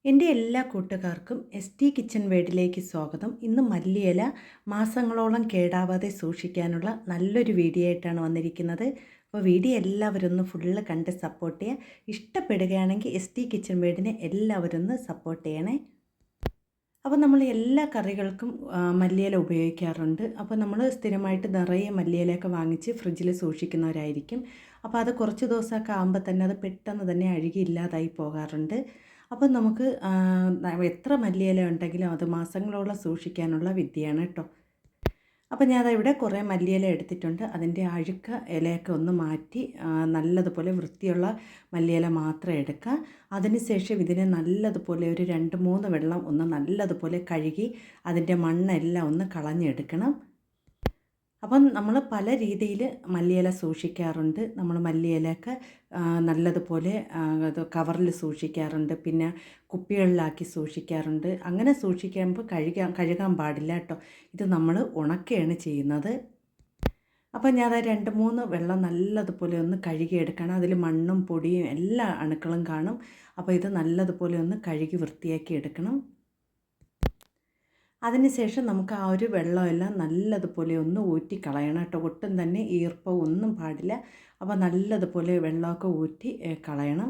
എൻ്റെ എല്ലാ കൂട്ടുകാർക്കും ST കിച്ചൺ വേഡിലേക്ക് സ്വാഗതം. ഇന്ന് മല്ലിയില മാസങ്ങളോളം കേടാവാതെ സൂക്ഷിക്കാനുള്ള നല്ലൊരു വീഡിയോ ആയിട്ടാണ് വന്നിരിക്കുന്നത്. അപ്പോൾ വീഡിയോ എല്ലാവരും ഒന്ന് ഫുള്ള് കണ്ട് സപ്പോർട്ട് ചെയ്യുക. ഇഷ്ടപ്പെടുകയാണെങ്കിൽ ST കിച്ചൺ വേഡിനെ എല്ലാവരും ഒന്ന് സപ്പോർട്ട് ചെയ്യണേ. അപ്പോൾ നമ്മൾ എല്ലാ കറികൾക്കും മല്ലിയില ഉപയോഗിക്കാറുണ്ട്. അപ്പോൾ നമ്മൾ സ്ഥിരമായിട്ട് നിറയെ മല്ലിയിലയൊക്കെ വാങ്ങിച്ച് ഫ്രിഡ്ജിൽ സൂക്ഷിക്കുന്നവരായിരിക്കും. അപ്പോൾ അത് കുറച്ച് ദിവസമൊക്കെ ആകുമ്പോൾ തന്നെ അത് പെട്ടെന്ന് തന്നെ അഴുകി ഇല്ലാതായി പോകാറുണ്ട്. അപ്പം നമുക്ക് എത്ര മല്ലിയില ഉണ്ടെങ്കിലും അത് മാസങ്ങളോളം സൂക്ഷിക്കാനുള്ള വിദ്യയാണ് കേട്ടോ. അപ്പോൾ ഞാനവിടെ കുറേ മല്ലിയില എടുത്തിട്ടുണ്ട്. അതിൻ്റെ അഴുക്ക ഇലയൊക്കെ ഒന്ന് മാറ്റി നല്ലതുപോലെ വൃത്തിയുള്ള മല്ലിയില മാത്രം എടുക്കുക. അതിനുശേഷം ഇതിനെ നല്ലതുപോലെ ഒരു 2-3 വെള്ളം ഒന്ന് നല്ലതുപോലെ കഴുകി അതിൻ്റെ മണ്ണെല്ലാം ഒന്ന് കളഞ്ഞെടുക്കണം. അപ്പം നമ്മൾ പല രീതിയിൽ മല്ലിയില സൂക്ഷിക്കാറുണ്ട്. നമ്മൾ മല്ലിയിലയൊക്കെ നല്ലതുപോലെ അത് കവറിൽ സൂക്ഷിക്കാറുണ്ട്, പിന്നെ കുപ്പികളിലാക്കി സൂക്ഷിക്കാറുണ്ട്. അങ്ങനെ സൂക്ഷിക്കുമ്പോൾ കഴുകാൻ പാടില്ല കേട്ടോ. ഇത് നമ്മൾ ഉണക്കുകയാണ് ചെയ്യുന്നത്. അപ്പം ഞാൻ 2-3 വെള്ളം നല്ലതുപോലെ ഒന്ന് കഴുകിയെടുക്കണം. അതിൽ മണ്ണും പൊടിയും എല്ലാ അണുക്കളും കാണും. അപ്പോൾ ഇത് നല്ലതുപോലെ ഒന്ന് കഴുകി വൃത്തിയാക്കി എടുക്കണം. അതിനുശേഷം നമുക്ക് ആ ഒരു വെള്ളമെല്ലാം നല്ലതുപോലെ ഒന്ന് ഊറ്റി കളയണം കേട്ടോ. ഒട്ടും തന്നെ ഈർപ്പം ഒന്നും പാടില്ല. അപ്പോൾ നല്ലതുപോലെ വെള്ളമൊക്കെ ഊറ്റി കളയണം.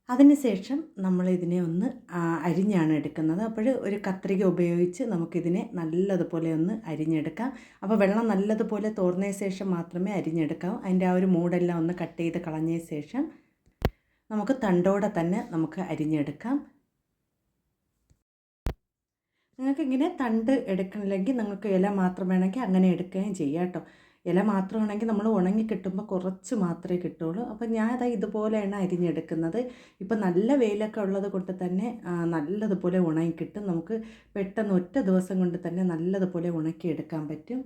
അതിനുശേഷം നമ്മളിതിനെ ഒന്ന് അരിഞ്ഞാണ് എടുക്കുന്നത്. അപ്പോൾ ഒരു കത്രിക ഉപയോഗിച്ച് നമുക്കിതിനെ നല്ലതുപോലെ ഒന്ന് അരിഞ്ഞെടുക്കാം. അപ്പോൾ വെള്ളം നല്ലതുപോലെ തോർന്നതിന് ശേഷം മാത്രമേ അരിഞ്ഞെടുക്കാവൂ. അതിൻ്റെ ആ ഒരു മൂടെല്ലാം ഒന്ന് കട്ട് ചെയ്ത് കളഞ്ഞതിന് ശേഷം നമുക്ക് തണ്ടോടെ തന്നെ നമുക്ക് അരിഞ്ഞെടുക്കാം. നിങ്ങൾക്കിങ്ങനെ തണ്ട് എടുക്കണില്ലെങ്കിൽ നിങ്ങൾക്ക് ഇല മാത്രം വേണമെങ്കിൽ അങ്ങനെ എടുക്കുകയും ചെയ്യാം കേട്ടോ. ഇല മാത്രമാണെങ്കിൽ നമ്മൾ ഉണങ്ങി കിട്ടുമ്പോൾ കുറച്ച് മാത്രമേ കിട്ടുള്ളൂ. അപ്പോൾ ഞാൻ ഇതുപോലെയാണ് അരിഞ്ഞെടുക്കുന്നത്. ഇപ്പം നല്ല വെയിലൊക്കെ ഉള്ളത് കൊണ്ട് തന്നെ നല്ലതുപോലെ ഉണങ്ങി കിട്ടും. നമുക്ക് പെട്ടെന്ന് ഒറ്റ ദിവസം കൊണ്ട് തന്നെ നല്ലതുപോലെ ഉണക്കിയെടുക്കാൻ പറ്റും.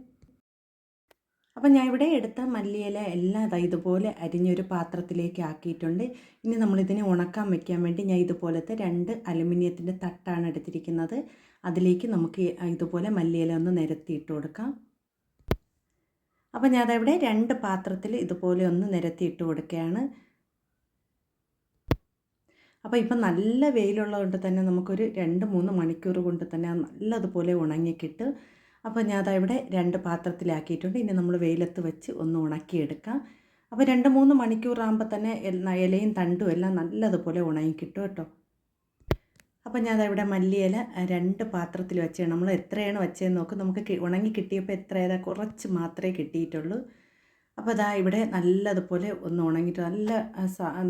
അപ്പം ഞാൻ ഇവിടെ എടുത്ത മല്ലിയില എല്ലാം ഇതുപോലെ അരിഞ്ഞൊരു പാത്രത്തിലേക്ക് ആക്കിയിട്ടുണ്ട്. ഇനി നമ്മളിതിനെ ഉണക്കാൻ വെക്കാൻ വേണ്ടി ഞാൻ ഇതുപോലത്തെ 2 അലുമിനിയത്തിൻ്റെ തട്ടാണ് എടുത്തിരിക്കുന്നത്. അതിലേക്ക് നമുക്ക് ഇതുപോലെ മല്ലിയില ഒന്ന് നിരത്തിയിട്ട് കൊടുക്കാം. അപ്പം ഞാൻ ഇവിടെ 2 പാത്രത്തിൽ ഇതുപോലെ ഒന്ന് നിരത്തിയിട്ട് കൊടുക്കുകയാണ്. അപ്പോൾ ഇപ്പം നല്ല വെയിലുള്ളത് കൊണ്ട് തന്നെ നമുക്കൊരു 2-3 മണിക്കൂർ കൊണ്ട് തന്നെ നല്ലതുപോലെ ഉണങ്ങിക്കിട്ടും. അപ്പോൾ ഞാൻ ഇവിടെ 2 പാത്രത്തിലാക്കിയിട്ടുണ്ട്. ഇനി നമ്മൾ വെയിലത്ത് വെച്ച് ഒന്ന് ഉണക്കിയെടുക്കാം. അപ്പോൾ 2-3 മണിക്കൂറാകുമ്പോൾ തന്നെ ഇലയും തണ്ടും എല്ലാം നല്ലതുപോലെ ഉണങ്ങിക്കിട്ടും കേട്ടോ. അപ്പോൾ ഞാൻ ഇവിടെ മല്ലിയില 2 പാത്രത്തിൽ വെച്ചാണ്. നമ്മൾ എത്രയാണ് വെച്ചതെന്ന് നോക്കും. നമുക്ക് ഉണങ്ങി കിട്ടിയപ്പോൾ എത്ര കുറച്ച് മാത്രമേ കിട്ടിയിട്ടുള്ളൂ. അപ്പോൾ ഇവിടെ നല്ലതുപോലെ ഒന്ന് ഉണങ്ങിയിട്ട്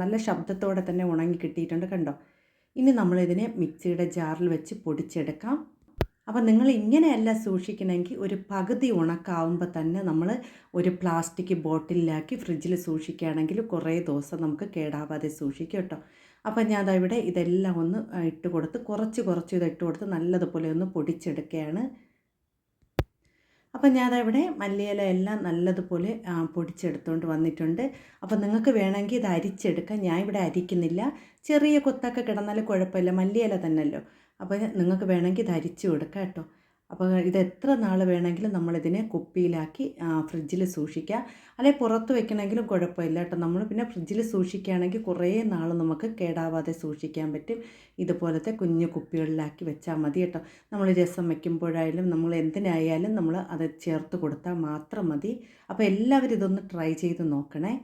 നല്ല ശബ്ദത്തോടെ തന്നെ ഉണങ്ങി കിട്ടിയിട്ടുണ്ട് കണ്ടോ. ഇനി നമ്മളിതിനെ മിക്സിയുടെ ജാറിൽ വെച്ച് പൊടിച്ചെടുക്കാം. അപ്പോൾ നിങ്ങൾ ഇങ്ങനെയല്ല സൂക്ഷിക്കണമെങ്കിൽ ഒരു പകുതി ഉണക്കാവുമ്പോൾ തന്നെ നമ്മൾ ഒരു പ്ലാസ്റ്റിക് ബോട്ടിലാക്കി ഫ്രിഡ്ജിൽ സൂക്ഷിക്കുകയാണെങ്കിൽ കുറേ ദിവസം നമുക്ക് കേടാവാതെ സൂക്ഷിക്കും കേട്ടോ. അപ്പോൾ ഞാൻ ഇവിടെ ഇതെല്ലാം ഒന്ന് ഇട്ട് കൊടുത്ത് കുറച്ച് ഇത് ഇട്ട് കൊടുത്ത് നല്ലതുപോലെ ഒന്ന് പൊടിച്ചെടുക്കുകയാണ്. അപ്പോൾ ഞാൻ ഇവിടെ മല്ലിയില എല്ലാം നല്ലതുപോലെ പൊടിച്ചെടുത്തുകൊണ്ട് വന്നിട്ടുണ്ട്. അപ്പോൾ നിങ്ങൾക്ക് വേണമെങ്കിൽ ഇത് അരിച്ചെടുക്കാം. ഞാൻ ഇവിടെ അരിക്കുന്നില്ല. ചെറിയ കൊത്തൊക്കെ കിടന്നാൽ കുഴപ്പമില്ല, മല്ലിയില തന്നെയല്ലോ. അപ്പോൾ നിങ്ങൾക്ക് വേണമെങ്കിൽ ഇത് അരിച്ചു കൊടുക്കാം കേട്ടോ. അപ്പോൾ ഇത് എത്ര നാൾ വേണമെങ്കിലും നമ്മളിതിനെ കുപ്പിയിലാക്കി ഫ്രിഡ്ജിൽ സൂക്ഷിക്കുക. അല്ലെങ്കിൽ പുറത്ത് വെക്കണമെങ്കിലും കുഴപ്പമില്ല കേട്ടോ. നമ്മൾ പിന്നെ ഫ്രിഡ്ജിൽ സൂക്ഷിക്കുകയാണെങ്കിൽ കുറേ നാൾ നമുക്ക് കേടാവാതെ സൂക്ഷിക്കാൻ പറ്റും. ഇതുപോലത്തെ കുഞ്ഞു കുപ്പികളിലാക്കി വെച്ചാൽ മതി കേട്ടോ. നമ്മൾ രസം വയ്ക്കുമ്പോഴായാലും നമ്മൾ എന്തിനായാലും നമ്മൾ അത് ചേർത്ത് കൊടുത്താൽ മാത്രം മതി. അപ്പോൾ എല്ലാവരും ഇതൊന്ന് ട്രൈ ചെയ്ത് നോക്കണേ.